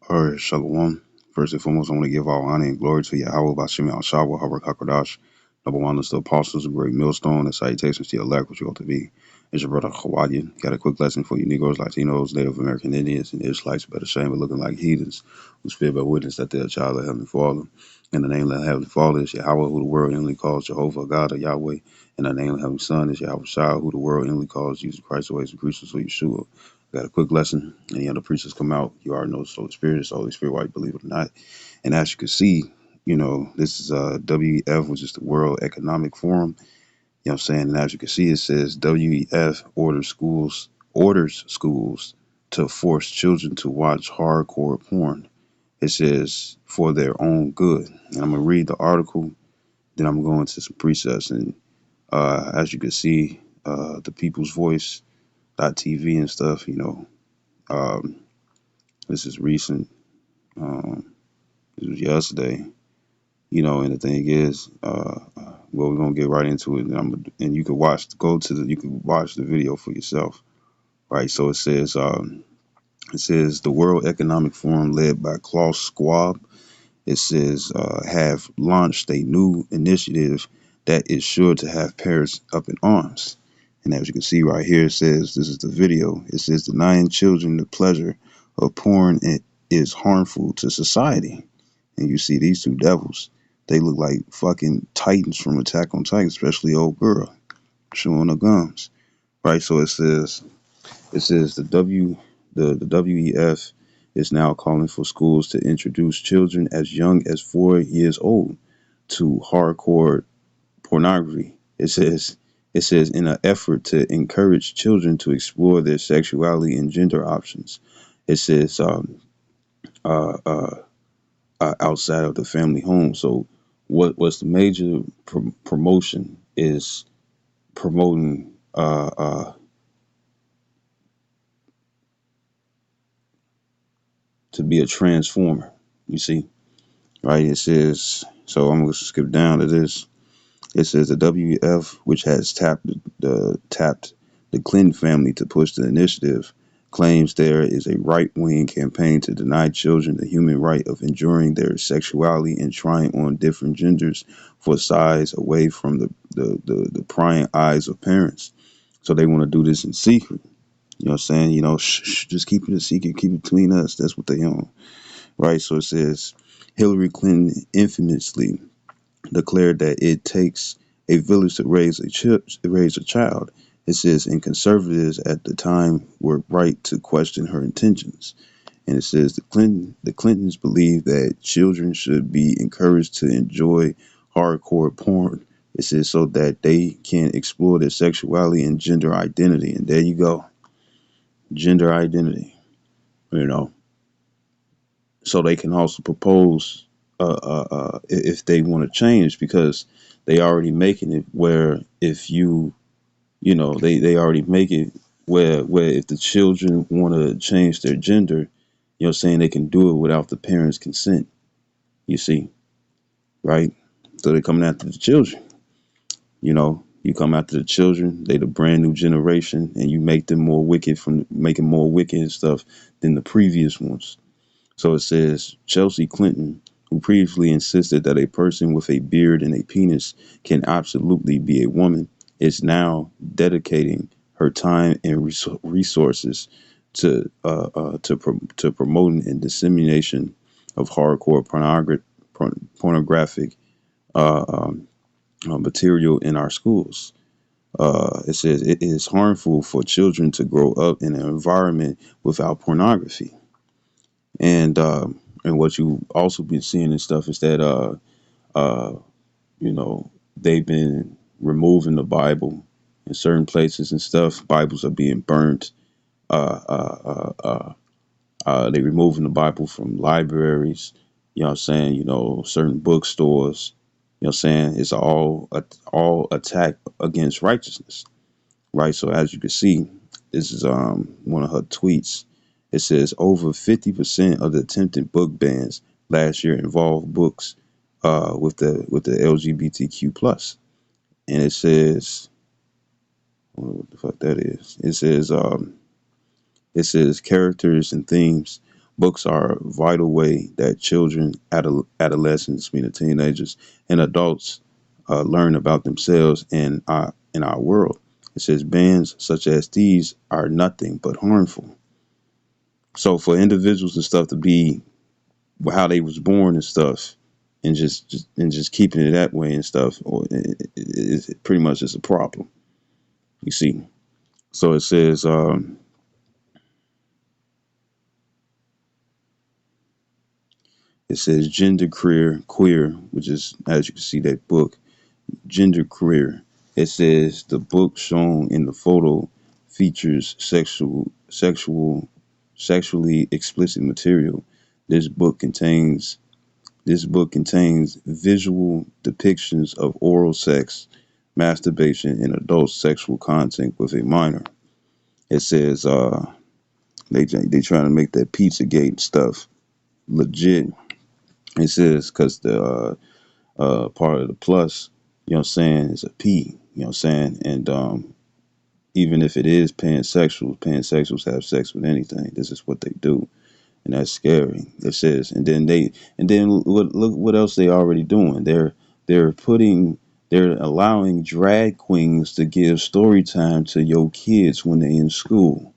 All right, Shalom. First and foremost, I want to give all honor and glory to Yahweh Bashim Al Shawa, Habar Hakodash. Number one is the apostles, a great millstone, and salutations to your elect, which you ought to be. It's your brother Khawadian. Got a quick lesson for you Negroes, Latinos, Native American Indians, and Israelites, better shame of looking like heathens, who spirit by witness that they're a child of Heavenly Father. And the name of the Heavenly Father is Yahweh, who the world inly calls Jehovah, God, or Yahweh. And the name of the Heavenly Son is Yahweh Shah, who the world inly calls Jesus Christ, who is the Christus, or Yeshua. Got a quick lesson. Any other preachers come out, you already know the Holy Spirit. It's the Holy Spirit, whether you believe it or not. And as you can see, this is WEF, which is the World Economic Forum. You know what I'm saying? And as you can see, it says WEF orders schools to force children to watch hardcore porn. It says for their own good. And I'm gonna read the article, then I'm gonna go into some precepts. And as you can see, the People's Voice .tv and stuff. Um, this is recent. This was yesterday. And the thing is, well, we're gonna get right into it, and and you can you can watch the video for yourself, right? So it says the World Economic Forum, led by Klaus Schwab, it says have launched a new initiative that is sure to have parents up in arms. And as you can see right here, it says this is the video. It says denying children the pleasure of porn is harmful to society. And you see these two devils. They look like fucking titans from Attack on Titan, especially old girl showing her gums. Right. So it says the WEF is now calling for schools to introduce children as young as 4 years old to hardcore pornography. It says in an effort to encourage children to explore their sexuality and gender options. It says uh, uh, outside of the family home. So what's the major promotion is promoting to be a transformer. You see, right? It says so. I'm gonna skip down to this. It says the WF, which has tapped the Clinton family to push the initiative, claims there is a right-wing campaign to deny children the human right of enjoying their sexuality and trying on different genders for size away from the prying eyes of parents. So they want to do this in secret. You know what I'm saying? Just keep it a secret, keep it between us. That's what they own, right? So it says Hillary Clinton infamously declared that it takes a village to raise a child. It says, and conservatives at the time were right to question her intentions. And it says the Clintons believe that children should be encouraged to enjoy hardcore porn. It says so that they can explore their sexuality and gender identity. And there you go, gender identity. You know, so they can also propose if they want to change, because they already making it where if they already make it where if the children want to change their gender, saying they can do it without the parents consent. You see, right? So they're coming after the children. You come after the children, they the brand new generation, and you make them more wicked, from making more wicked and stuff than the previous ones. So it says Chelsea Clinton, who previously insisted that a person with a beard and a penis can absolutely be a woman, is now dedicating her time and resources to promoting and dissemination of hardcore pornographic uh, um, material in our schools. It says it is harmful for children to grow up in an environment without pornography. And what you also been seeing and stuff is that uh you know they've been removing the Bible in certain places and stuff. Bibles are being burnt. Uh, uh, uh, uh, they removing the Bible from libraries. You know what I'm saying? Certain bookstores. You know what I'm saying? It's all attack against righteousness, right? So as you can see, this is one of her tweets. It says over 50% of the attempted book bans last year involved books with the LGBTQ plus. And it says, I don't know what the fuck that is. It says characters and themes Books are a vital way that children, adolescents, meaning teenagers, and adults learn about themselves and in our world. It says bans such as these are nothing but harmful. So for individuals and stuff to be how they was born and stuff, and just keeping it that way and stuff, or it pretty much is a problem. You see. So it says gender queer, which is as you can see that book gender queer. It says the book shown in the photo features sexually explicit material. This book contains this book contains visual depictions of oral sex, masturbation, and adult sexual content with a minor. It says they trying to make that Pizzagate stuff legit. It says because the part of the plus, you know what I'm saying, is a P, you know what I'm saying? And even if it is pansexuals have sex with anything. This is what they do. And that's scary. It says, and then look what else they already doing. They're putting, they're allowing drag queens to give story time to your kids when they in school.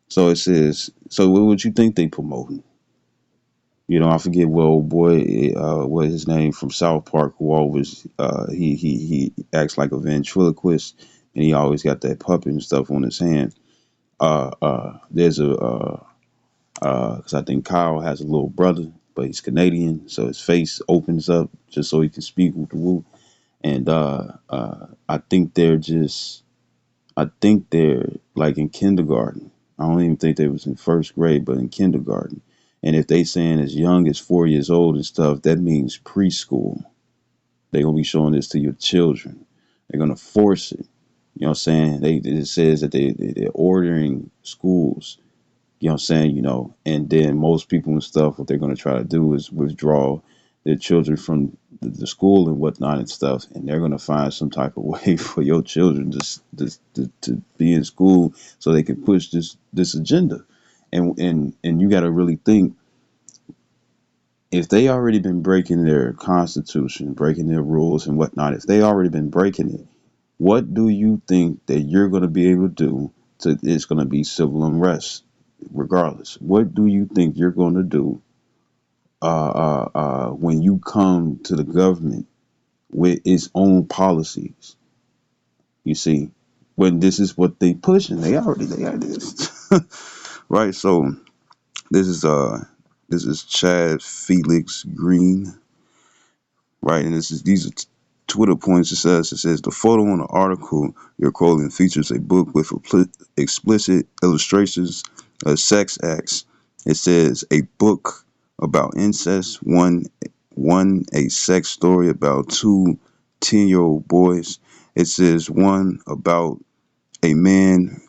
So it says, so what would you think they promoting? You know, I forget what old boy, what his name from South Park, who always he acts like a ventriloquist, and he always got that puppet and stuff on his hand. There's a because I think Kyle has a little brother, but he's Canadian, so his face opens up just so he can speak with the woo. And I think I think they're like in kindergarten. I don't even think they was in first grade, but in kindergarten. And if they saying as young as 4 years old and stuff, that means preschool. They're gonna be showing this to your children. They're gonna force it. You know what I'm saying? It says that they're ordering schools. You know what I'm saying? You know, and then most people and stuff, what they're gonna try to do is withdraw their children from the school and whatnot and stuff, and they're gonna find some type of way for your children to be in school so they can push this agenda. And you got to really think, if they already been breaking their constitution, breaking their rules and whatnot, if they already been breaking it, what do you think that you're going to be able to do to, it's going to be civil unrest regardless? What do you think you're going to do when you come to the government with its own policies? You see, when this is what they pushing, they already this. Right. So this is this is Chad Felix Green, right? And this is these are Twitter points. It says the photo on the article you're quoting features a book with explicit illustrations of sex acts. It says a book about incest, one a sex story about 2 10-year-old boys. It says one about a man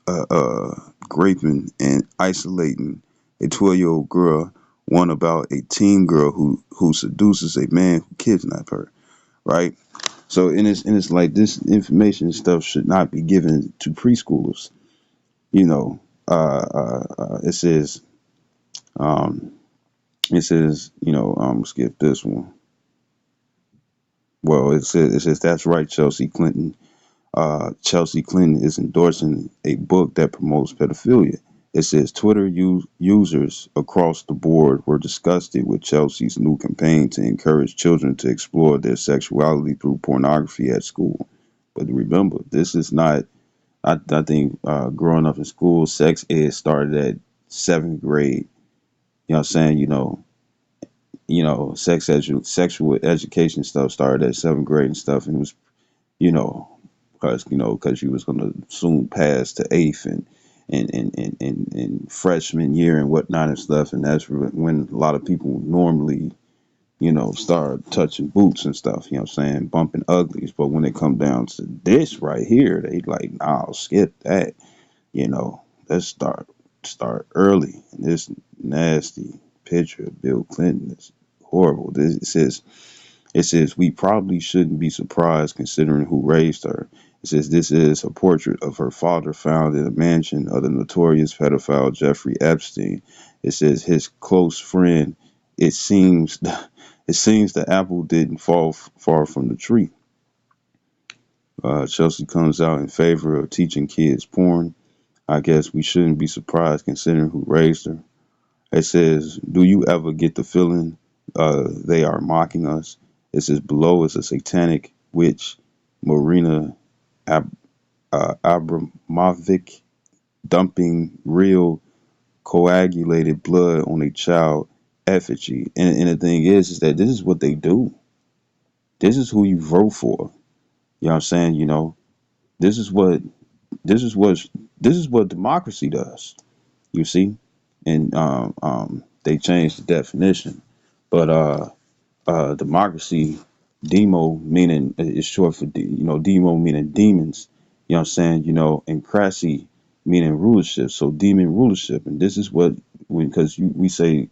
raping and isolating a 12-year-old girl, one about a teen girl who seduces a man who kidnapped her, right? So and it's like this information and stuff should not be given to preschoolers. You know, um, it says, skip this one. Well, it says that's right, Chelsea Clinton is endorsing a book that promotes pedophilia. It says Twitter users across the board were disgusted with Chelsea's new campaign to encourage children to explore their sexuality through pornography at school. But remember, this is not. I think growing up in school, sex ed started at 7th grade. You know what I'm saying? Sexual education stuff started at 7th grade and stuff, and it was because you was gonna soon pass to eighth and freshman year and whatnot and stuff, and that's when a lot of people normally start touching boots and stuff. You know what I'm saying, bumping uglies. But when it come down to this right here, they like, nah, skip that. Let's start early. And this nasty picture of Bill Clinton is horrible. It says It says, we probably shouldn't be surprised considering who raised her. It says, this is a portrait of her father found in a mansion of the notorious pedophile Jeffrey Epstein. It says, his close friend. It seems, it seems the apple didn't fall far from the tree. Chelsea comes out in favor of teaching kids porn. I guess we shouldn't be surprised considering who raised her. It says, do you ever get the feeling they are mocking us? It says, below is a satanic witch, Marina Ab- Abramovic, dumping real coagulated blood on a child effigy. And the thing is that this is what they do. This is who you vote for. You know what I'm saying? You know, this is what this is what this is what democracy does. You see, and they changed the definition, but democracy, demo meaning is short for demo meaning demons. You know what I'm saying? You know, and crassy meaning rulership. So demon rulership, and this is what because we say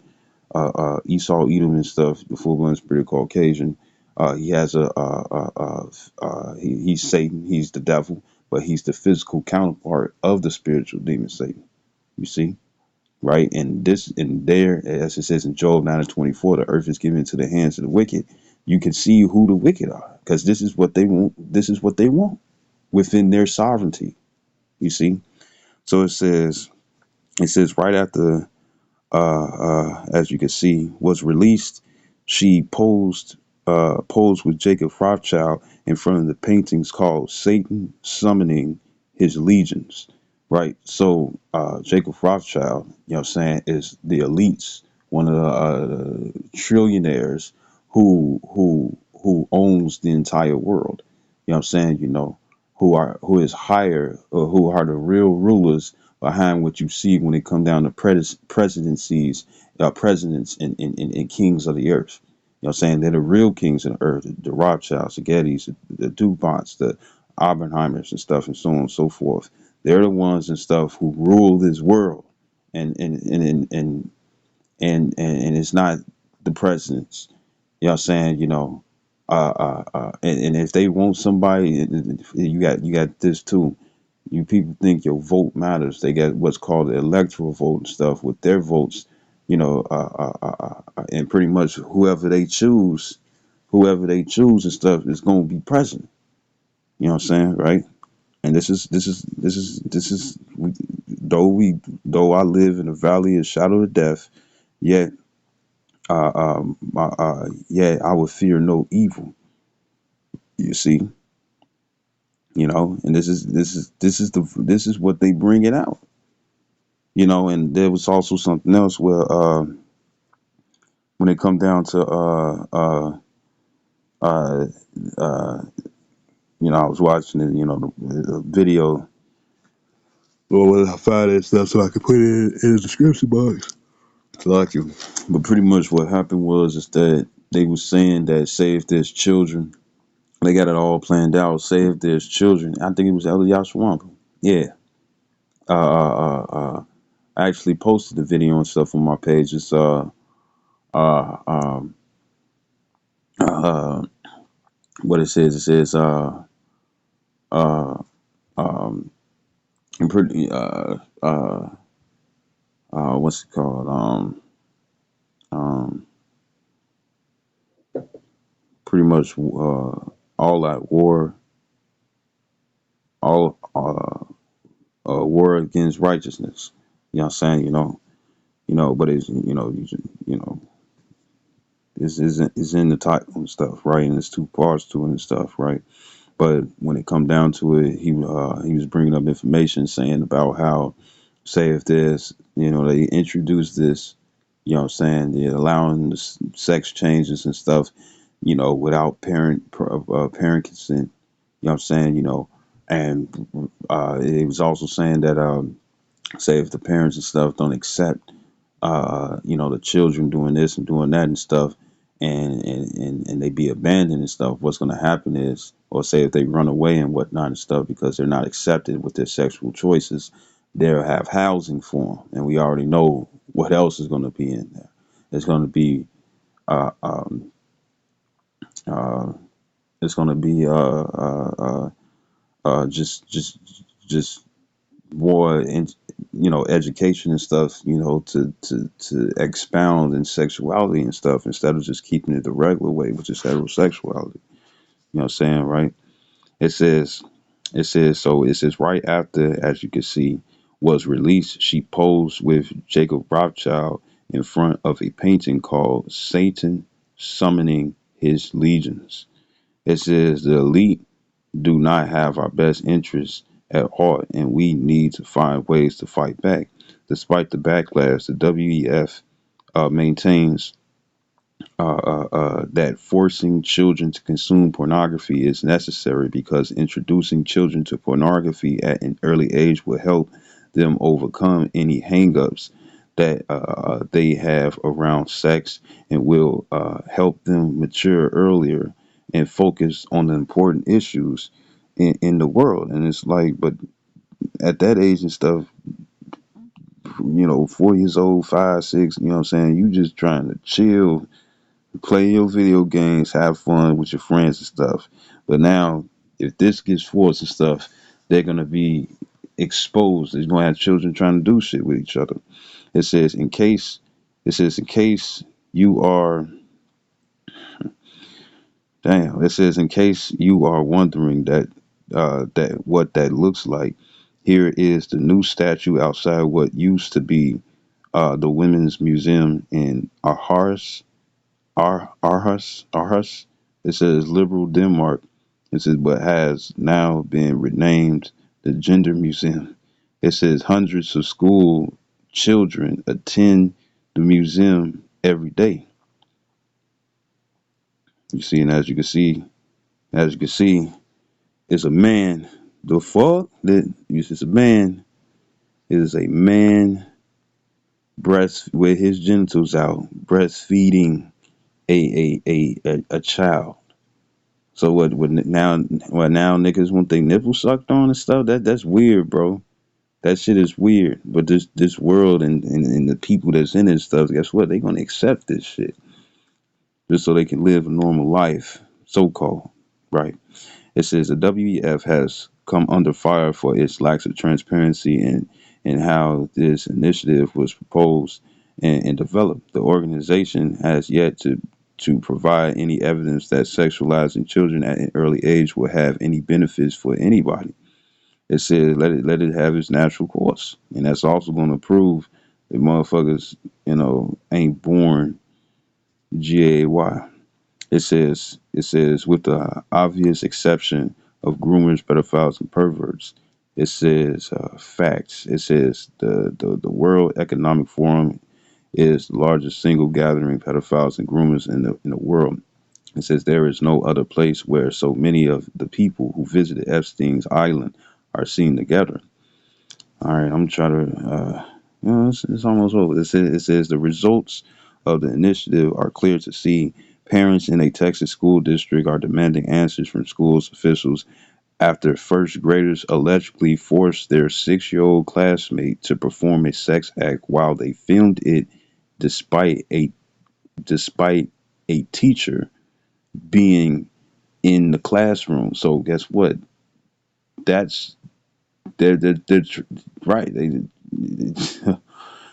Esau, Edom, and stuff. The full blood spirit Caucasian. He has he's Satan. He's the devil, but he's the physical counterpart of the spiritual demon Satan. You see, right? And this and there, as it says in Job 9:24, the earth is given into the hands of the wicked. You can see who the wicked are, because this is what they want. This is what they want within their sovereignty. You see, so it says right after as you can see, was released. She posed with Jacob Rothschild in front of the paintings called Satan Summoning His Legions. Right. So Jacob Rothschild, you know what I'm saying, is the elites, one of the trillionaires who owns the entire world. You know what I'm saying, who is higher or who are the real rulers behind what you see when it come down to presidencies, presidents and kings of the earth. You know what I'm saying? They're the real kings of the earth, the Rothschilds, the Gettys, the DuPonts, the Oppenheimers and stuff and so on and so forth. They're the ones and stuff who rule this world. And it's not the presidents. You know what I'm saying? And if they want somebody, you got this too. You people think your vote matters. They got what's called the electoral vote and stuff with their votes, and pretty much whoever they choose and stuff is going to be president. You know what I'm saying, right? And this is though I live in a valley of shadow of death, yet I would fear no evil. You see, and this is what they bring it out. And there was also something else where when it come down to uh, uh, I was watching it, the video. Well, when I find that stuff so I can put it in the description box. Like you. But pretty much what happened was is that they was saying that say if there's children, they got it all planned out. Say if there's children, I think it was Elder Yashwampa. Yeah. I actually posted the video and stuff on my page. It's uh, um, uh, what it says. It says uh, um, and pretty what's it called? Um, pretty much all out war, all war against righteousness. You know what I'm saying? But it's it's in the title and stuff, right? And there's two parts to it and stuff, right? But when it come down to it, he was bringing up information saying about how, say if there's, they introduce this, you know what I'm saying, they're allowing the sex changes and stuff, without parent consent, you know what I'm saying, and it was also saying that say if the parents and stuff don't accept the children doing this and doing that and stuff, and they be abandoned and stuff, what's going to happen is, or say if they run away and whatnot and stuff because they're not accepted with their sexual choices, they'll have housing for them, and we already know what else is going to be in there. It's going to be uh, um, Uh, it's going to be just more in, education and stuff, to expound in sexuality and stuff instead of just keeping it the regular way, which is heterosexuality. You know what I'm saying, right? It says, it says right after, as you can see, was released, she posed with Jacob Rothschild in front of a painting called Satan Summoning His Legions. It says the elite do not have our best interests at heart, and we need to find ways to fight back. Despite the backlash, the WEF maintains that forcing children to consume pornography is necessary because introducing children to pornography at an early age will help them overcome any hangups that they have around sex and will help them mature earlier and focus on the important issues in the world. And it's like, but at that age and stuff, 4 years old, five, six, you know what I'm saying? You just trying to chill, play your video games, have fun with your friends and stuff. But now, if this gets forced and stuff, they're gonna be exposed. They're gonna have children trying to do shit with each other. It says in case it says in case you are damn. It says in case you are wondering that what that looks like. Here is the new statue outside what used to be the Women's Museum in Aarhus. It says Liberal Denmark. It says, but has now been renamed the Gender Museum. It says hundreds of school children attend the museum every day. You see, and as you can see, it's a man. The fuck that is a man. It is a man breast with his genitals out, breastfeeding a child. So what now niggas want their nipples sucked on and stuff? That's weird, bro. That shit is weird. But this world and the people that's in it and stuff, guess what? They gonna accept this shit. Just so they can live a normal life. So called. Right. It says the WEF has come under fire for its lack of transparency in how this initiative was proposed and developed. The organization has yet to provide any evidence that sexualizing children at an early age will have any benefits for anybody. It says let it have its natural course, and that's also going to prove that motherfuckers ain't born gay. It says with the obvious exception of groomers, pedophiles, and perverts. It says facts. It says the World Economic Forum is the largest single gathering pedophiles and groomers in the world. It says there is no other place where so many of the people who visited Epstein's island are seen together. All right, I'm trying to. It's almost over. It says the results of the initiative are clear to see. Parents in a Texas school district are demanding answers from schools officials after first graders allegedly forced their 6-year-old classmate to perform a sex act while they filmed it, despite a despite a teacher being in the classroom. So guess what? That's they're right.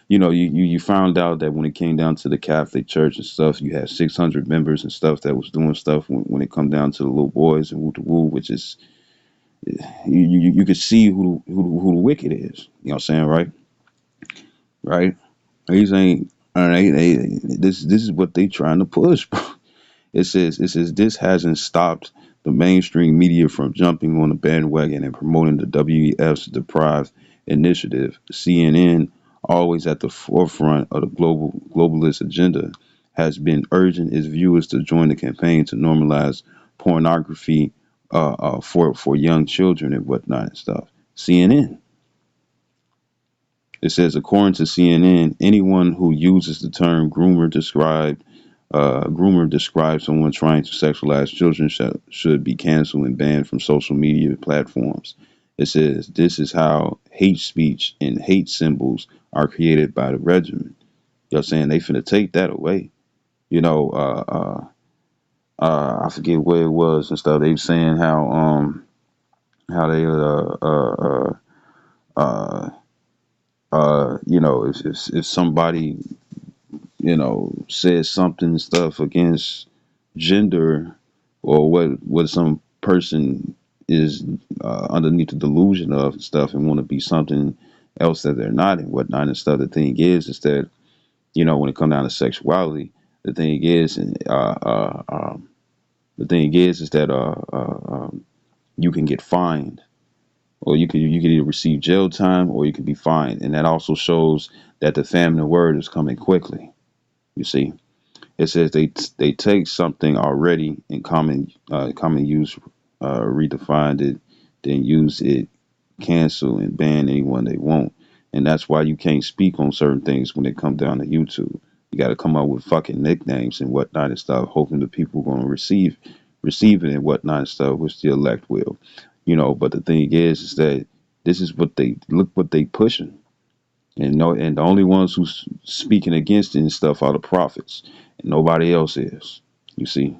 You found out that when it came down to the Catholic Church and stuff, you had 600 members and stuff that was doing stuff when it come down to the little boys and woo to woo, which is you could see who the wicked is. You know what I'm saying, right? Right? These ain't. All right, this is what they trying to push, bro. It says this hasn't stopped the mainstream media from jumping on the bandwagon and promoting the WEF's Deprived initiative. CNN, always at the forefront of the globalist agenda, has been urging its viewers to join the campaign to normalize pornography for young children and whatnot and stuff. CNN. It says, according to CNN, anyone who uses the term groomer describes someone trying to sexualize children should be canceled and banned from social media platforms. It says this is how hate speech and hate symbols are created by the regiment. You know what I'm saying? They finna take that away. You know, I forget where it was and stuff. They were saying how they uh you know, if somebody, you know, says something and stuff against gender, or what some person is underneath the delusion of and stuff, and want to be something else that they're not and whatnot and stuff. The thing is that, you know, when it comes down to sexuality, the thing is, the thing is that you can get fined, or you can either receive jail time, or you can be fined, and that also shows that the famine of word is coming quickly. You see, it says they take something already in common use, redefined it, then use it, cancel and ban anyone they want, and that's why you can't speak on certain things when it comes down to YouTube. You got to come up with fucking nicknames and whatnot and stuff, hoping the people going to receive it and whatnot and stuff, which the elect will, you know. But the thing is that this is what they look what they pushing, and no, and the only ones who's speaking against it and stuff are the prophets, and nobody else is. You see,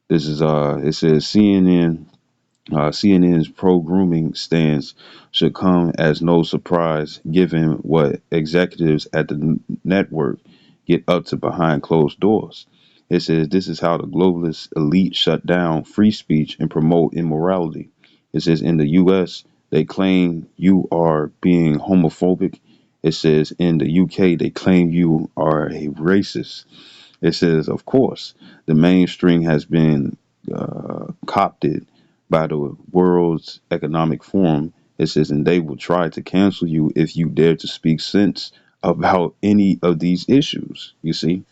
this is it says CNN's pro grooming stance should come as no surprise given what executives at the network get up to behind closed doors. It says this is how the globalist elite shut down free speech and promote immorality. It says in the US, they claim you are being homophobic. It says in the UK, they claim you are a racist. It says, of course, the mainstream has been copted by the World's Economic Forum. It says, and they will try to cancel you if you dare to speak sense about any of these issues. You see,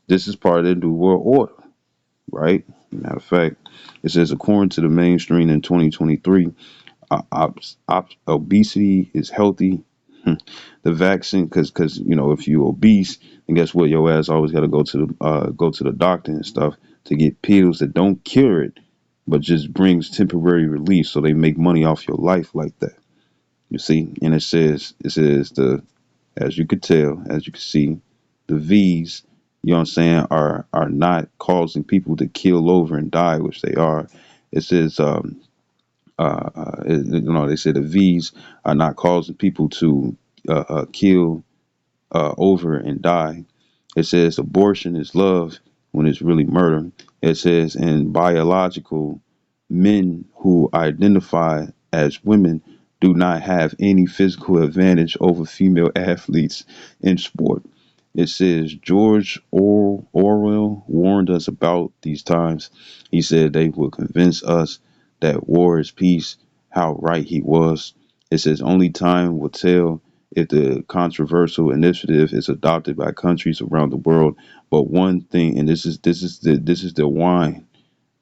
this is part of the New World Order, right? Matter of fact, it says, according to the mainstream in 2023, obesity is healthy. The vaccine, because you know, if you obese, then guess what? Your ass always got to go to the doctor and stuff to get pills that don't cure it, but just brings temporary relief. So they make money off your life like that. You see, and it says the as you could tell, as you can see, the V's, you know what I'm saying, are not causing people to kill over and die, which they are. It says you know, they say the V's are not causing people to kill over and die. It says abortion is love when it's really murder. It says in biological, men who identify as women do not have any physical advantage over female athletes in sport. It says George Orwell warned us about these times. He said they will convince us that war is peace. How right he was. It says only time will tell if the controversial initiative is adopted by countries around the world. But one thing, and this is the wine.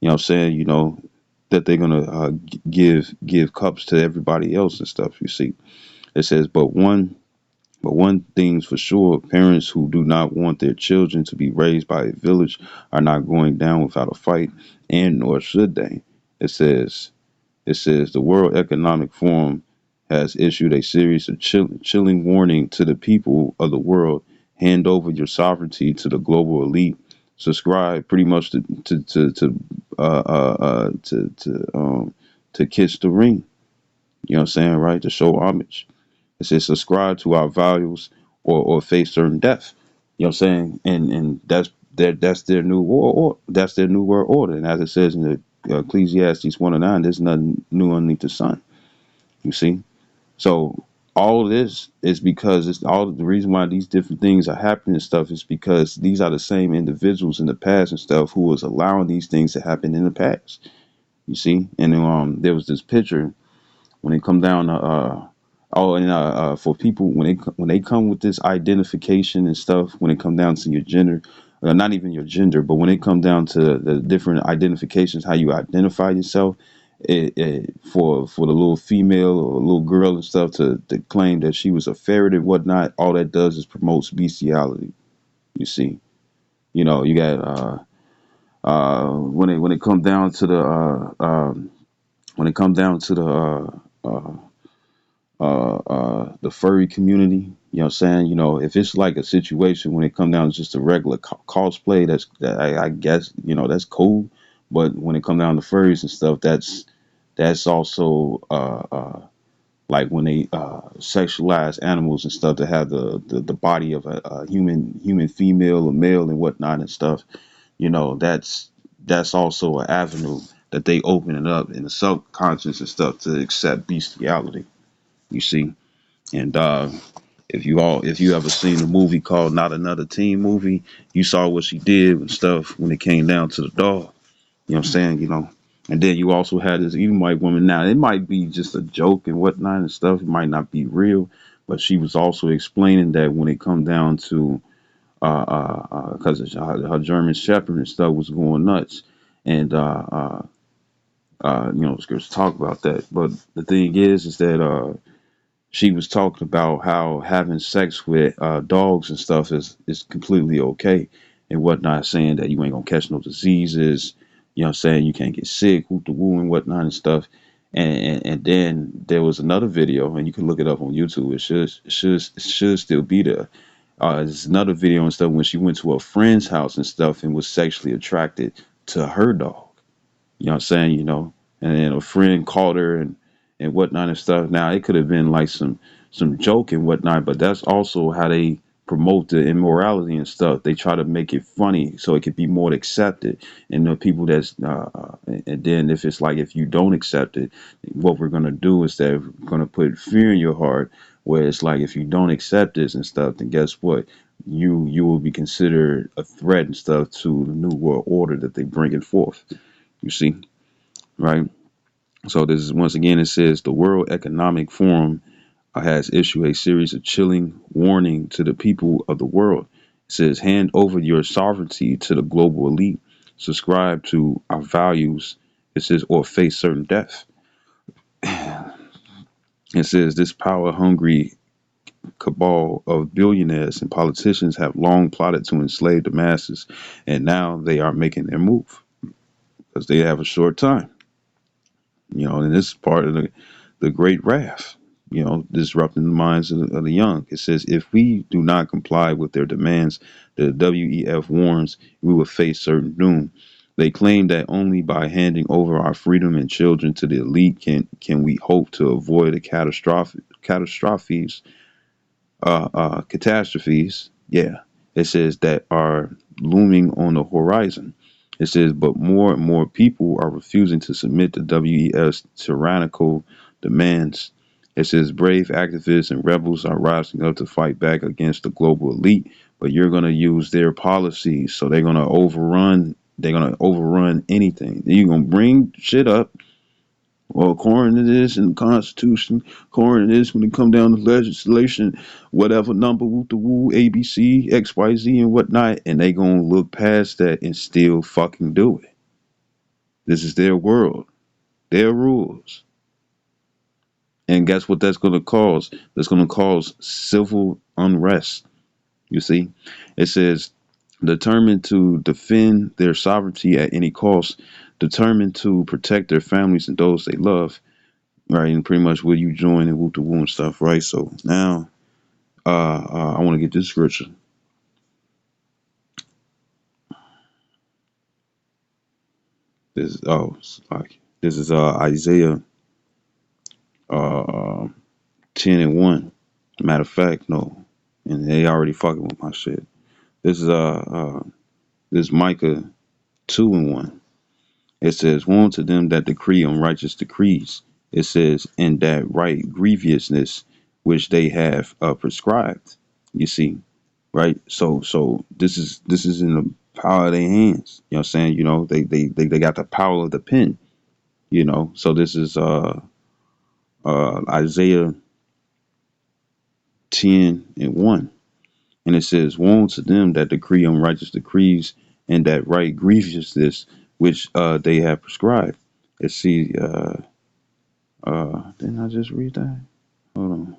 You know what I'm saying? You know that they're gonna give cups to everybody else and stuff. You see, it says, but one thing's for sure: parents who do not want their children to be raised by a village are not going down without a fight, and nor should they. It says it says the World Economic Forum has issued a series of chilling warning to the people of the world. Hand over your sovereignty to the global elite. Subscribe pretty much to kiss the ring. You know what I'm saying, right? To show homage. It says subscribe to our values, or face certain death. You know what I'm saying? And that's their new war or that's their new world order. And as it says in the Ecclesiastes 1:9, there's nothing new underneath the sun. You see? So all of this is because it's all the reason why these different things are happening and stuff is because these are the same individuals in the past and stuff who was allowing these things to happen in the past. You see? And there was this picture when it come down to for people when they come with this identification and stuff, when it come down to your gender, not even your gender, but when it come down to the different identifications, how you identify yourself, for the little female or little girl and stuff to claim that she was a ferret and whatnot, all that does is promotes bestiality. You see, you know, you got when it come down to when it come down to the furry community. You know what I'm saying? You know, if it's like a situation when it come down to just a regular cosplay, I guess, you know, that's cool. But when it come down to furries and stuff, that's also like when they sexualize animals and stuff to have the body of a human female or male and whatnot and stuff. You know, that's also an avenue that they open it up in the subconscious and stuff to accept bestiality. You see, and if you ever seen a movie called Not Another Teen Movie, you saw what she did and stuff when it came down to the dog. You know what I'm saying? You know. And then you also had this even white woman. Now it might be just a joke and whatnot and stuff. It might not be real, but she was also explaining that when it come down to because her German Shepherd and stuff was going nuts, and you know, scripts talk about that. But the thing is that she was talking about how having sex with dogs and stuff is completely okay and whatnot, saying that you ain't gonna catch no diseases. You know what I'm saying? You can't get sick, whoop the woo and whatnot and stuff. And then there was another video, and you can look it up on YouTube. It should still be there. There's another video and stuff when she went to a friend's house and stuff and was sexually attracted to her dog. You know what I'm saying? You know, and then a friend called her and whatnot and stuff. Now it could have been like some joke and whatnot, but that's also how they promote the immorality and stuff. They try to make it funny so it could be more accepted. And the people and then if it's like if you don't accept it, what we're gonna do is that we're gonna put fear in your heart. Where it's like if you don't accept this and stuff, then guess what? You will be considered a threat and stuff to the new world order that they bringing forth. You see, right? So this is once again it says the World Economic Forum has issued a series of chilling warning to the people of the world. It says hand over your sovereignty to the global elite, subscribe to our values. It says or face certain death. It says this power hungry cabal of billionaires and politicians have long plotted to enslave the masses, and now they are making their move because they have a short time. You know, and this is part of the great wrath, you know, disrupting the minds of the young. It says, if we do not comply with their demands, the WEF warns we will face certain doom. They claim that only by handing over our freedom and children to the elite can we hope to avoid a catastrophes catastrophes. Yeah, it says that are looming on the horizon. It says, but more and more people are refusing to submit to WEF's tyrannical demands. It says brave activists and rebels are rising up to fight back against the global elite, but you're going to use their policies, so they're going to overrun. They're going to overrun anything. You're going to bring shit up well, according to this in the Constitution, according to this, when it come down to legislation, whatever number, woo the woo, ABC, XYZ, and whatnot, and they gonna look past that and still fucking do it. This is their world, their rules, and guess what that's gonna cause? That's gonna cause civil unrest. You see, it says determined to defend their sovereignty at any cost, determined to protect their families and those they love, right? And pretty much will you join and whoop the woo and stuff, right? So now, I want to get this scripture. This is Isaiah uh 10:1. Matter of fact, no, and they already fucking with my shit. This is this Micah 2:1. It says, "Woe to them that decree unrighteous decrees." It says, "and that right grievousness which they have prescribed." You see, right? So this is in the power of their hands. You know what I'm saying? You know, they got the power of the pen, you know. So this is Isaiah 10:1. And it says, woe to them that decree unrighteous decrees and that right grievousness which they have prescribed. Let's see, didn't I just read that? Hold on.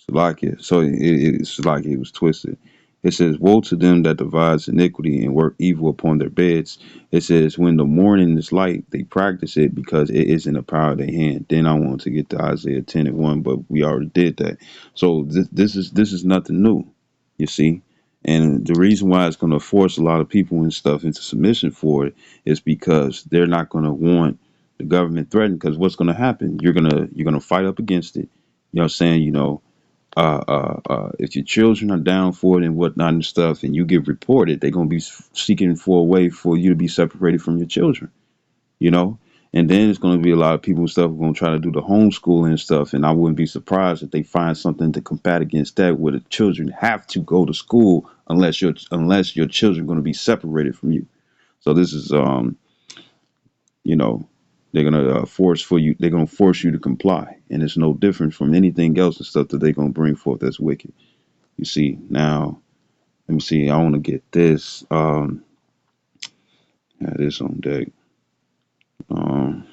Salakia. So it's like it was twisted. It says, "Woe to them that devise iniquity and work evil upon their beds." It says, "When the morning is light, they practice it because it is in the power of their hand." Then I want to get to Isaiah 10:1, but we already did that. So this is nothing new, you see. And the reason why it's going to force a lot of people and stuff into submission for it is because they're not going to want the government threatened. Because what's going to happen? You're gonna fight up against it. You know what I'm saying? If your children are down for it and whatnot and stuff, and you get reported, they're gonna be seeking for a way for you to be separated from your children, you know. And then it's gonna be a lot of people and stuff who are gonna try to do the homeschooling and stuff. And I wouldn't be surprised if they find something to combat against that, where the children have to go to school unless your children are gonna be separated from you. So this is you know. They're gonna force for you. They're gonna force you to comply, and it's no different from anything else and stuff that they're gonna bring forth that's wicked. You see, now, let me see. I want to get this. Have this on deck. Um,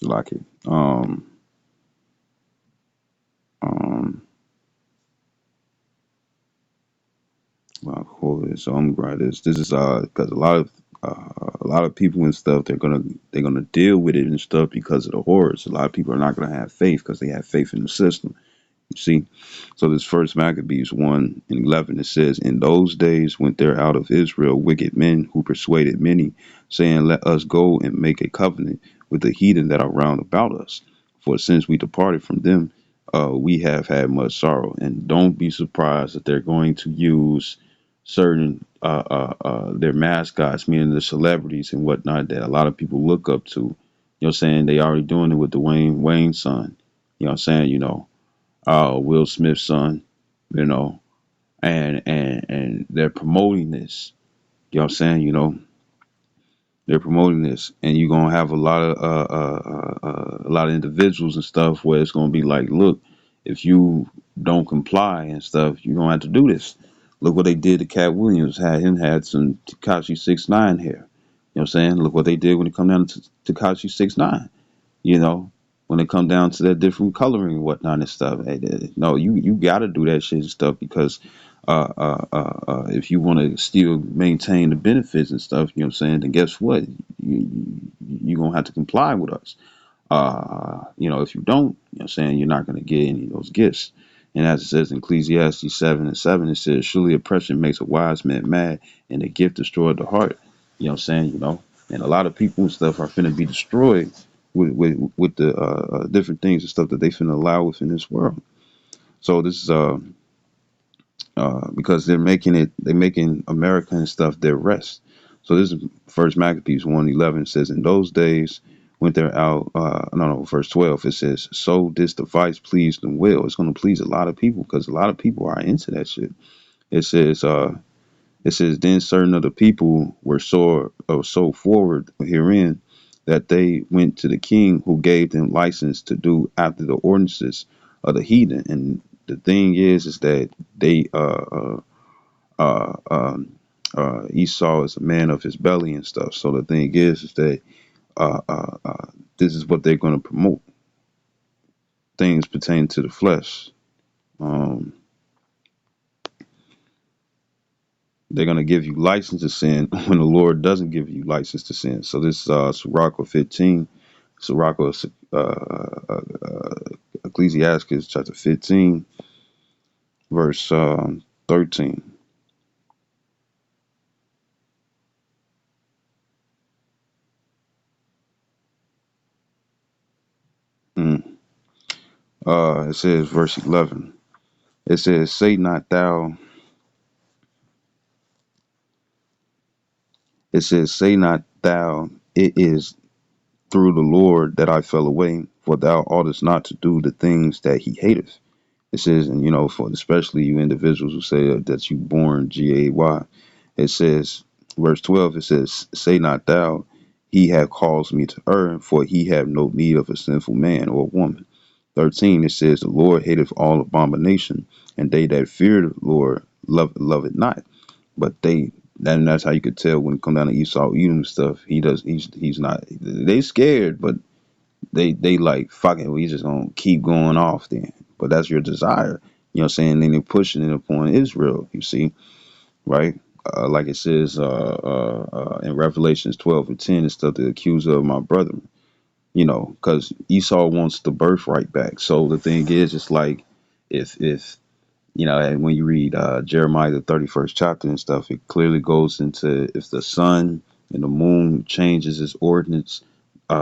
like it. Um, well, hold it. So I'm gonna write this. This is because a lot of people and stuff they're gonna deal with it and stuff because of the horrors. A lot of people are not gonna have faith because they have faith in the system. You see, so this first Maccabees 1:11 it says, "In those days went there out of Israel wicked men who persuaded many, saying, Let us go and make a covenant with the heathen that are round about us. For since we departed from them, we have had much sorrow." And don't be surprised that they're going to use certain their mascots, meaning the celebrities and whatnot that a lot of people look up to. You know what I'm saying? They already doing it with the Wayne son. You know what I'm saying? Will Smith's son, you know, and they're promoting this. You know what I'm saying? They're promoting this, and you're gonna have a lot of individuals and stuff where it's gonna be like, look, if you don't comply and stuff, you're gonna have to do this. Look what they did to Cat Williams, had some Takashi 6ix9ine hair. You know what I'm saying? Look what they did when it come down to Takashi 6ix9ine. You know, when it come down to that different coloring and whatnot and stuff. No, you got to do that shit and stuff because if you want to still maintain the benefits and stuff, you know what I'm saying, then guess what? You're going to have to comply with us. If you don't, you know what I'm saying, you're not going to get any of those gifts. And as it says in Ecclesiastes 7:7, it says, "Surely oppression makes a wise man mad, and a gift destroyed the heart." You know what I'm saying? And a lot of people and stuff are finna be destroyed with the different things and stuff that they finna allow within this world. So this is because they're making America and stuff their rest. So this is First Maccabees 1:11 says, "In those days went there out." No, verse 12 it says, "So this device pleased them well." It's going to please a lot of people because a lot of people are into that shit. It says, "Then certain of the people were so forward herein that they went to the king, who gave them license to do after the ordinances of the heathen." And the thing is that they Esau is a man of his belly and stuff. So the thing is that uh, uh, uh, this is what they're going to promote, things pertaining to the flesh. Um, they're going to give you license to sin when the Lord doesn't give you license to sin. So this is Sirach 15. Sirach, Ecclesiastes chapter 15, verse 13. Mm. It says, verse 11. It says, "Say not thou." It says, "Say not thou, it is through the Lord that I fell away, for thou oughtest not to do the things that he hateth." It says, and for especially you individuals who say that you born Gay. It says, verse 12, it says, "Say not thou, he hath caused me to err, for he have no need of a sinful man or woman." 13, it says, "The Lord hateth all abomination, and they that fear the Lord love it not." But Then that's how you could tell when it come down to Esau Edom stuff. He's not. They scared, but they like fuck it. We just gonna keep going off then. But that's your desire. You know what I'm saying? Then they're pushing it upon Israel. You see, right? Like it says in Revelations 12:10 and stuff, the accuser of my brother. You know, because Esau wants the birthright back. So the thing is, it's like if you know, and when you read Jeremiah the 31st chapter and stuff, it clearly goes into if the sun and the moon changes its ordinances. You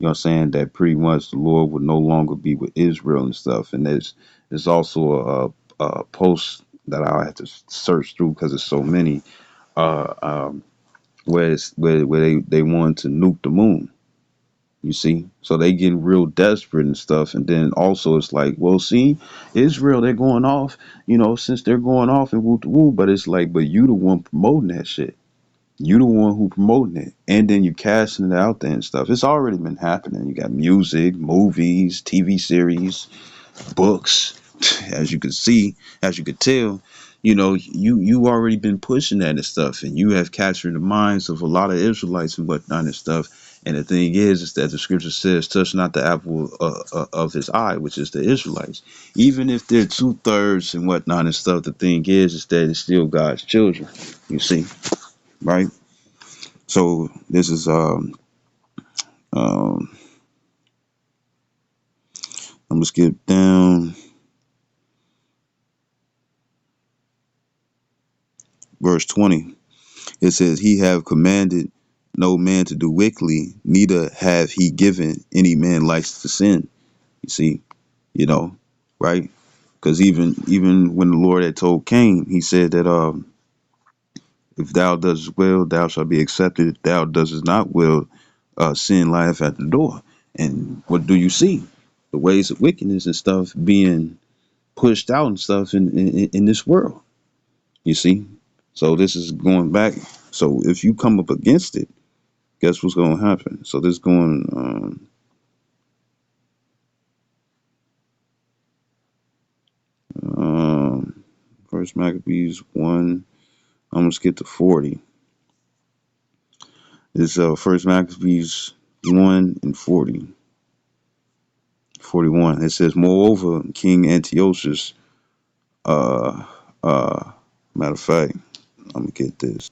know what I'm saying? That pretty much the Lord would no longer be with Israel and stuff. And there's also a post that I have to search through because there's so many uh, um, where they want to nuke the moon. You see, so they getting real desperate and stuff, and then also it's like, well, see, Israel, they're going off, you know, since they're going off and woo woo, but it's like, but you the one promoting that shit, you the one who promoting it, and then you casting it out there and stuff. It's already been happening. You got music, movies, TV series, books, as you could see, as you could tell, you know, you already been pushing that and stuff, and you have captured the minds of a lot of Israelites and whatnot and stuff. And the thing is that the scripture says, "Touch not the apple of his eye," which is the Israelites. Even if they're 2/3 and whatnot and stuff, the thing is that it's still God's children. You see, right? So this is um I'm gonna skip down verse 20. It says, "He have commanded no man to do wickedly, neither have he given any man license to sin." You see, you know, right? Because even when the Lord had told Cain, he said that if thou doest well, thou shalt be accepted. If thou doest not well, sin lieth at the door. And what do you see? The ways of wickedness and stuff being pushed out and stuff in this world. You see, so this is going back. So if you come up against it, guess what's going to happen? So this going um, First Maccabees 1. I'm gonna skip to 40. It's First Maccabees 1 and 40. 41. It says, "Moreover, King Antiochus, uh, matter of fact, I'm gonna get this.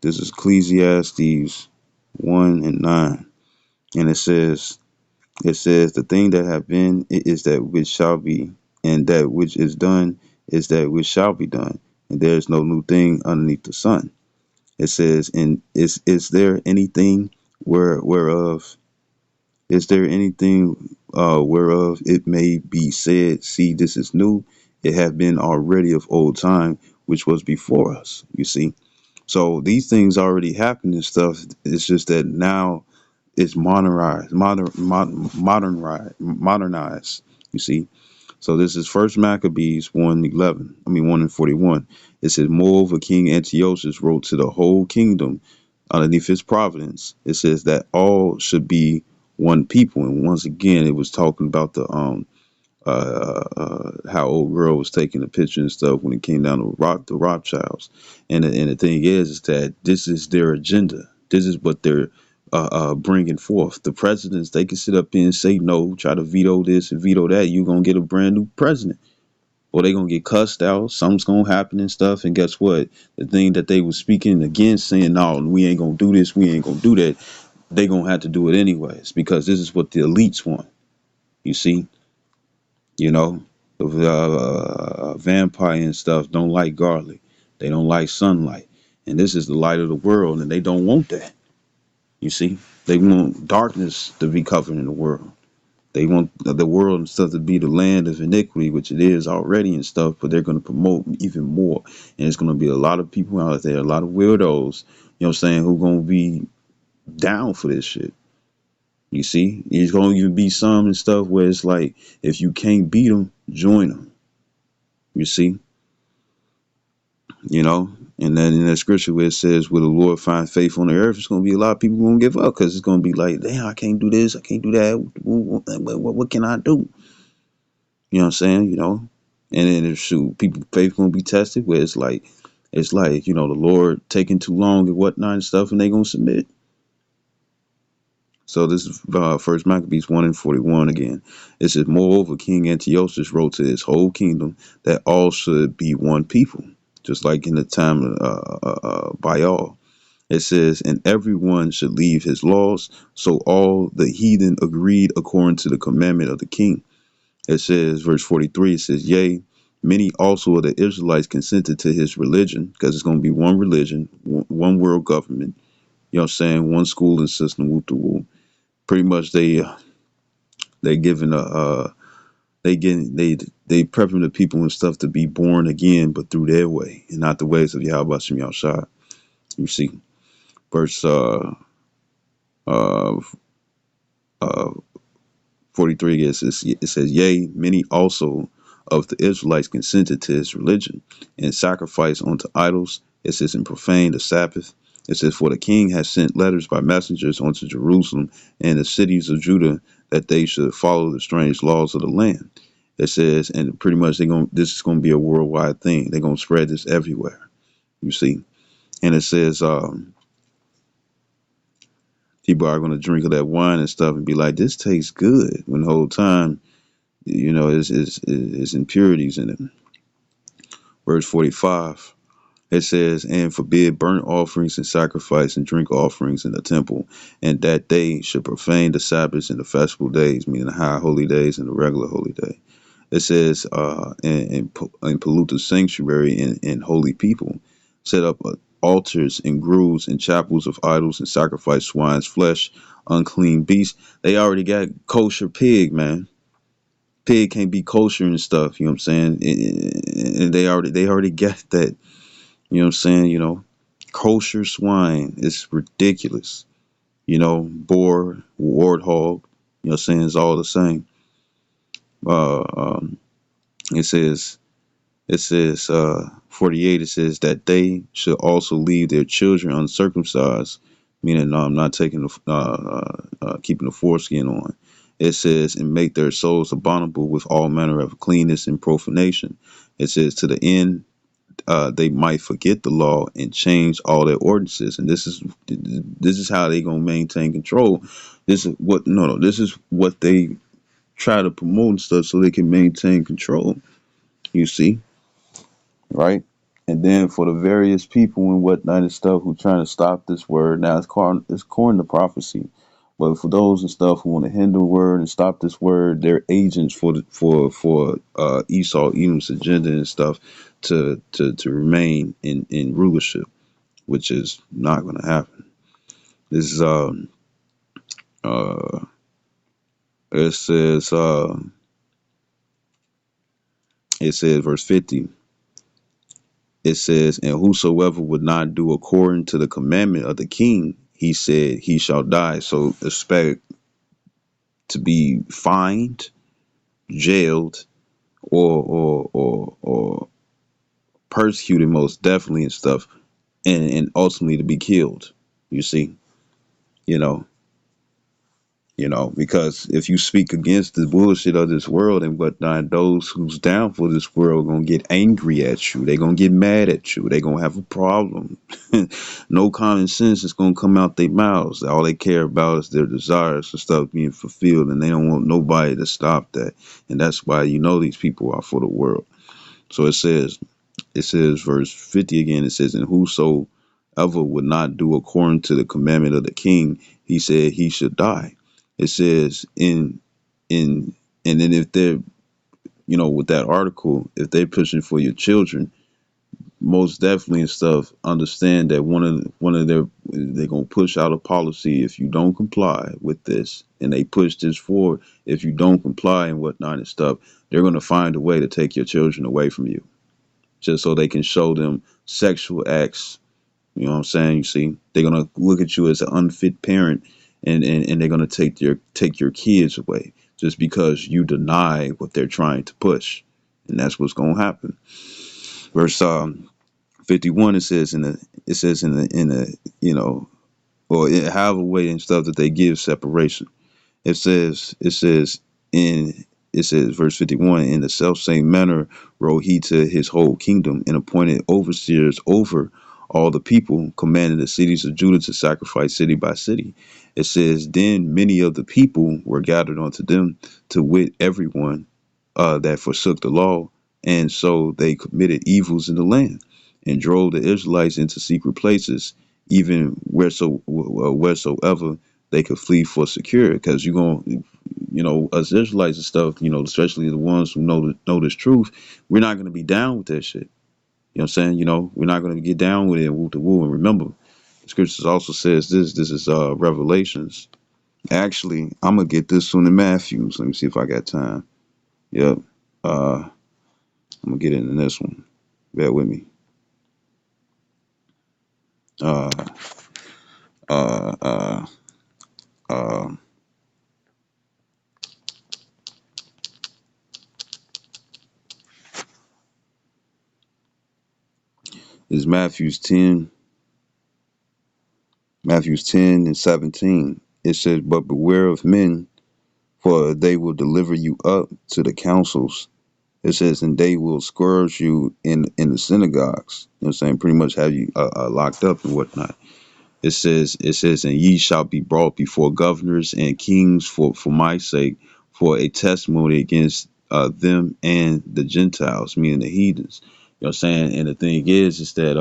This is Ecclesiastes 1 and 9, and it says, the thing that have been is that which shall be, and that which is done is that which shall be done, and there is no new thing underneath the sun." It says, "And is there anything whereof is there anything whereof it may be said, see, this is new? It have been already of old time, which was before us." You see, so these things already happened and stuff. It's just that now it's modernized. You see, so this is First Maccabees 1:11. I mean 1:41. It says, "Moreover, King Antiochus wrote to the whole kingdom underneath his providence." It says that all should be one people. And once again, it was talking about how old girl was taking a picture and stuff when it came down to the Rothschilds. And the thing is that this is their agenda. This is what they're bringing forth. The presidents, they can sit up here and say no, try to veto this and veto that. You're gonna get a brand new president, or they gonna get cussed out. Something's gonna happen and stuff. And guess what? The thing that they were speaking against, saying no, we ain't gonna do this, we ain't gonna do that, they gonna have to do it anyways because this is what the elites want. You see, you know, the vampire and stuff don't like garlic. They don't like sunlight. And this is the light of the world, and they don't want that. You see, they want darkness to be covered in the world. They want the world and stuff to be the land of iniquity, which it is already and stuff, but they're going to promote even more. And it's going to be a lot of people out there, a lot of weirdos, you know what I'm saying, who going to be down for this shit. You see, there's going to even be some and stuff where it's like, if you can't beat them, join them. You see, you know, and then in that scripture where it says, "Will the Lord find faith on the earth?" It's going to be a lot of people going to give up because it's going to be like, damn, I can't do this, I can't do that. What can I do? You know what I'm saying? You know, And then if shoot, people faith gonna be tested where it's like, the Lord taking too long and whatnot and stuff, and they gonna submit. So this is First Maccabees 1:41 again. It says, moreover, King Antiochus wrote to his whole kingdom that all should be one people, just like in the time of Baal. It says, and everyone should leave his laws. So all the heathen agreed according to the commandment of the king. It says, verse 43, it says, yea, many also of the Israelites consented to his religion, because it's going to be one religion, one world government. You know what I'm saying? One schooling system, woo to woo. Pretty much they giving they prepping the people and stuff to be born again, but through their way and not the ways of Yahweh Shem Yahshua. You see, verse uh, uh, 43, it says, yea, many also of the Israelites consented to his religion and sacrificed unto idols. It says, and profaned the Sabbath. It says, for the king has sent letters by messengers unto Jerusalem and the cities of Judah that they should follow the strange laws of the land. It says, and pretty much this is gonna be a worldwide thing. They're gonna spread this everywhere. You see, and it says, people are gonna drink of that wine and stuff and be like, this tastes good, when the whole time is impurities in it. Verse 45, it says, and forbid burnt offerings and sacrifice and drink offerings in the temple, and that they should profane the Sabbaths and the festival days, meaning the high holy days and the regular holy day. It says, and pollute the sanctuary and holy people, set up altars and groves and chapels of idols and sacrifice swine's flesh, unclean beasts. They already got kosher pig, man. Pig can't be kosher and stuff, you know what I'm saying? And they already get that, you know what I'm saying? Kosher swine is ridiculous. Boar, warthog, you know what I'm saying? It's all the same. Uh, um, it says, 48, it says that they should also leave their children uncircumcised, meaning no, I'm not taking keeping the foreskin on. It says, and make their souls abominable with all manner of cleanness and profanation. It says, to the end they might forget the law and change all their ordinances. And this is how they gonna maintain control. This is what no, this is what they try to promote and stuff so they can maintain control. You see, right? And then for the various people and whatnot and stuff who trying to stop this word, now it's according to prophecy. But for those and stuff who want to hinder the word and stop this word, they're agents for Esau, Edom's agenda and stuff to remain in rulership, which is not going to happen. This is uh it says verse 50. It says, and whosoever would not do according to the commandment of the king, he said he shall die. So expect to be fined, jailed, or persecuted most definitely and stuff, and ultimately to be killed. You see, you know, because if you speak against the bullshit of this world and whatnot, those who's down for this world gonna get angry at you. They gonna get mad at you. They gonna have a problem. No common sense is gonna come out their mouths. All they care about is their desires and stuff being fulfilled, and they don't want nobody to stop that. And that's why these people are for the world. So it says verse 50 again. It says, and whosoever would not do according to the commandment of the king, he said he should die. It says in and then if they're with that article, if they're pushing for your children, most definitely and stuff, understand that one of their they're gonna push out a policy if you don't comply with this, and they push this forward. If you don't comply and whatnot and stuff, they're gonna find a way to take your children away from you, just so they can show them sexual acts. You know what I'm saying? You see, they're gonna look at you as an unfit parent, and they're gonna take your kids away just because you deny what they're trying to push, and that's what's gonna happen. Verse 51, it says in the or it have a way and stuff that they give separation. It says in it says, verse 51, in the self same manner wrote he to his whole kingdom, and appointed overseers over all the people, commanding the cities of Judah to sacrifice city by city. It says, then many of the people were gathered unto them, to wit, everyone that forsook the law, and so they committed evils in the land, and drove the Israelites into secret places, even wheresoever they could flee for secure. Because you're going, us Israelites and stuff, especially the ones who know this truth, we're not going to be down with that shit. You know what I'm saying? We're not going to get down with it and woo to woo. And remember, the scriptures also says this. This is Revelations. Actually, I'm gonna get this one in Matthews. Let me see if I got time. Yep. I'm gonna get into this one. Bear with me. Uh, uh, uh, uh. Is Matthew's 10 and 17. It says, but beware of men, for they will deliver you up to the councils. It says, and they will scourge you in the synagogues. You know what I'm saying? Pretty much have you locked up and whatnot. It says, and ye shall be brought before governors and kings for my sake, for a testimony against them and the Gentiles, meaning the heathens. You know what I'm saying? And the thing is that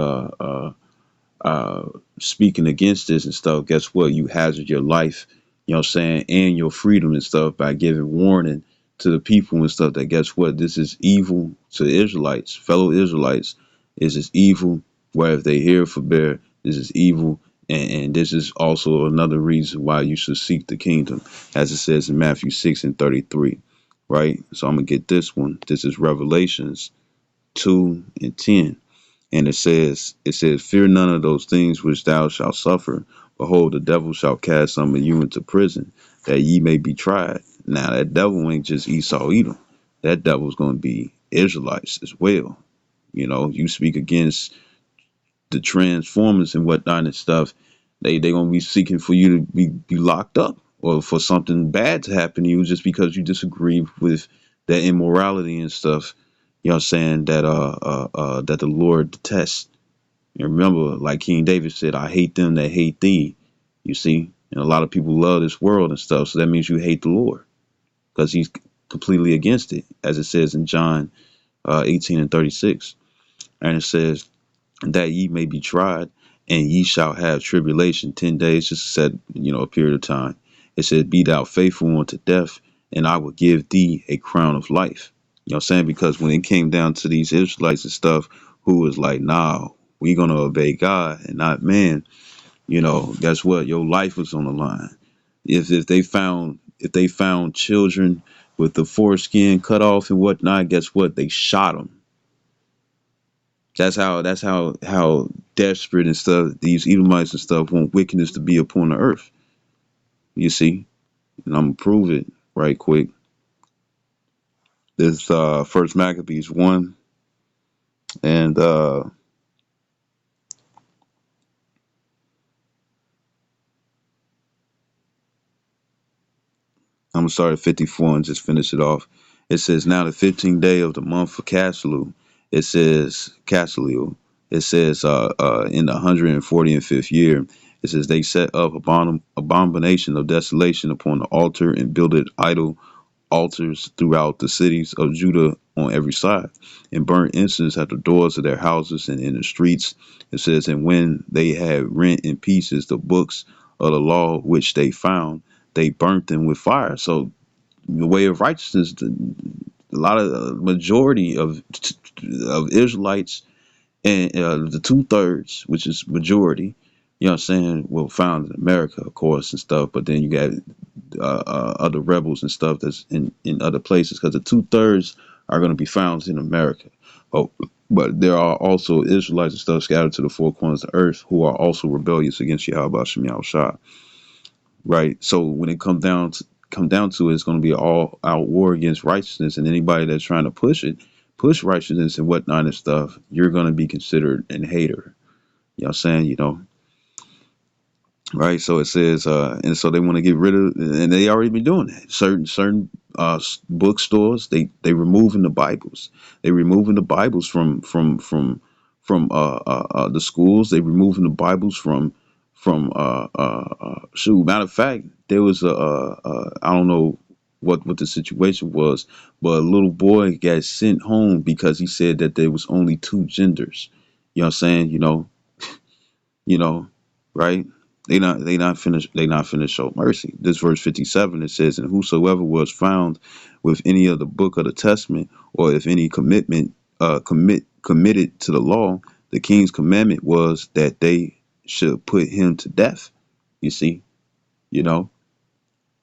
uh, speaking against this and stuff, guess what? You hazard your life, you know what I'm saying, and your freedom and stuff by giving warning to the people and stuff that guess what? This is evil to the Israelites, fellow Israelites. This is evil. Where if they hear forbear, this is evil. And this is also another reason why you should seek the kingdom, as it says in Matthew 6 and 33. Right? So I'm going to get this one. This is Revelations 2 and 10. And it says, fear none of those things which thou shalt suffer. Behold, the devil shall cast some of you into prison, that ye may be tried. Now, that devil ain't just Esau Edom. That devil's going to be Israelites as well. You speak against the transformers and whatnot and stuff. They going to be seeking for you to be locked up, or for something bad to happen to you just because you disagree with that immorality and stuff. You know what I'm saying? That the Lord detests. And remember, like King David said, I hate them that hate thee. You see? And a lot of people love this world and stuff. So that means you hate the Lord, because he's completely against it, as it says in John 18 and 36. And it says, that ye may be tried, and ye shall have tribulation 10 days, just said, a period of time. It said, be thou faithful unto death, and I will give thee a crown of life. You know what I'm saying? Because when it came down to these Israelites and stuff, who was like, nah, we gonna obey God and not man, guess what? Your life was on the line. If they found children with the foreskin cut off and whatnot, guess what? They shot them. That's how desperate and stuff these Edomites and stuff want wickedness to be upon the earth. You see, and I'm gonna prove it right quick. This First Maccabees 1, and I'm gonna start at 54 and just finish it off. It says, now the 15th day of the month for Caslu. It says Caslu. It says in the 145th year. It says they set up abomination of desolation upon the altar and builded idol altars throughout the cities of Judah on every side, and burnt incense at the doors of their houses and in the streets. It says, and when they had rent in pieces the books of the law which they found, they burnt them with fire. So the way of righteousness, a lot of majority of Israelites, and the 2/3, which is majority, you know what I'm saying, well, found in America, of course, and stuff. But then you got other rebels and stuff that's in other places, because the 2/3 are going to be found in America. Oh, but there are also Israelites and stuff scattered to the four corners of the earth who are also rebellious against Yahweh Shem Shah. Right. So when it come down to it, it's going to be an all out war against righteousness, and anybody that's trying to push righteousness and whatnot and stuff, you're going to be considered an hater. You know what I'm saying? right? So it says, and so they want to get rid of, and they already been doing that. Certain bookstores, they removing the Bibles. They removing the Bibles from the schools. They removing the Bibles from shoot. Matter of fact, there was I don't know what the situation was, but a little boy got sent home because he said that there was only two genders. You know what I'm saying? You know, right? They not finished show mercy. This verse 57, it says, and whosoever was found with any of the book of the testament, or if any committed to the law, the king's commandment was that they should put him to death. You see, you know,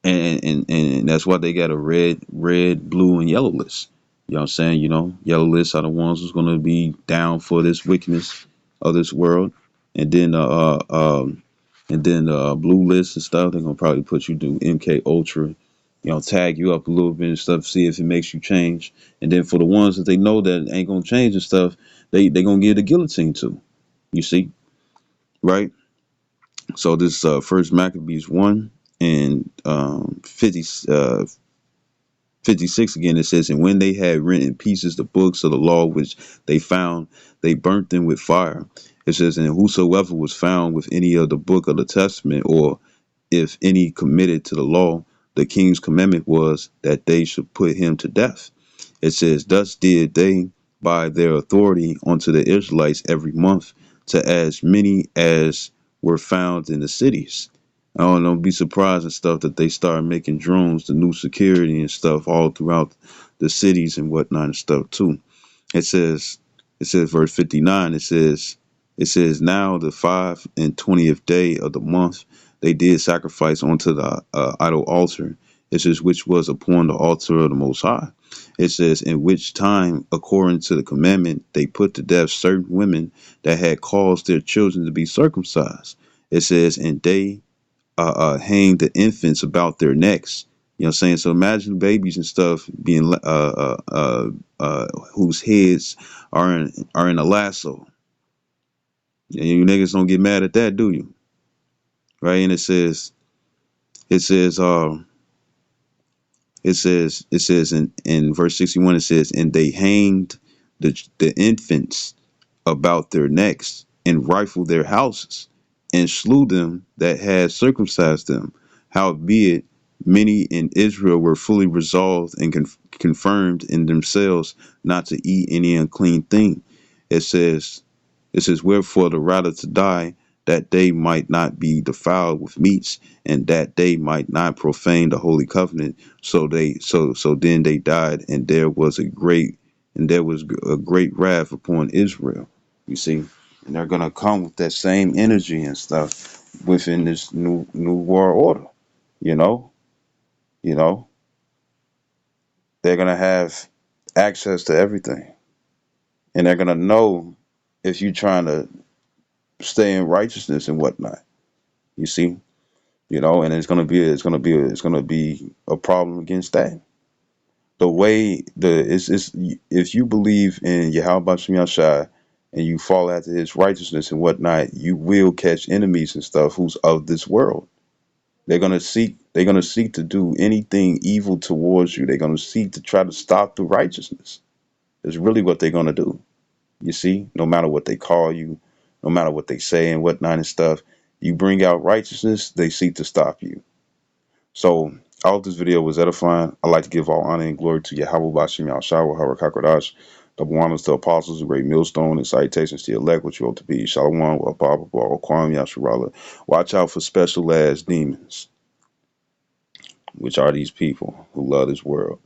and that's why they got a red, blue, and yellow list. You know what I'm saying? Yellow lists are the ones who's gonna be down for this wickedness of this world, and then blue lists and stuff. They're gonna probably put you through MK Ultra. Tag you up a little bit and stuff, see if it makes you change. And then for the ones that they know that ain't gonna change and stuff, they gonna give the guillotine to. You see, right? So this First Maccabees 1 and 56 again, it says, and when they had rent in pieces the books of the law which they found, they burnt them with fire. It says, and whosoever was found with any of the book of the testament, or if any committed to the law, the king's commandment was that they should put him to death. It says, thus did they by their authority unto the Israelites every month, to as many as were found in the cities. I don't be surprised and stuff that they start making drones, the new security and stuff all throughout the cities and whatnot and stuff too. It says, verse 59, it says now the 25th day of the month they did sacrifice unto the idol altar. It says, which was upon the altar of the Most High. It says, in which time, according to the commandment, they put to death certain women that had caused their children to be circumcised. It says, and they hang the infants about their necks. You know what I'm saying? So imagine babies and stuff being whose heads are in a lasso. You niggas don't get mad at that, do you? Right? And it says in verse 61, it says, and they hanged the infants about their necks, and rifled their houses, and slew them that had circumcised them. Howbeit, many in Israel were fully resolved and confirmed in themselves not to eat any unclean thing. It says, wherefore the rather to die, that they might not be defiled with meats, and that they might not profane the holy covenant. So then they died, and there was a great wrath upon Israel. You see, and they're gonna come with that same energy and stuff within this new world order. You know, you know, they're gonna have access to everything, and they're gonna know if you're trying to stay in righteousness and whatnot. You see, and it's gonna be a problem against that. The way the it's if you believe in Yahweh Shem Yahshai and you fall after his righteousness and whatnot, you will catch enemies and stuff who's of this world. They're gonna seek to do anything evil towards you. They're gonna seek to try to stop the righteousness. Is really what they're gonna do. You see, no matter what they call you, no matter what they say and whatnot and stuff, you bring out righteousness, they seek to stop you. So I hope this video was edifying. I'd like to give all honor and glory to Yahweh Bashim Yahshua Harakakradash, double honors to apostles, the great millstone, and salutations to the elect, which you ought to be. Shalom, Wababa, Kwam Yasharala. Watch out for special ass demons, which are these people who love this world.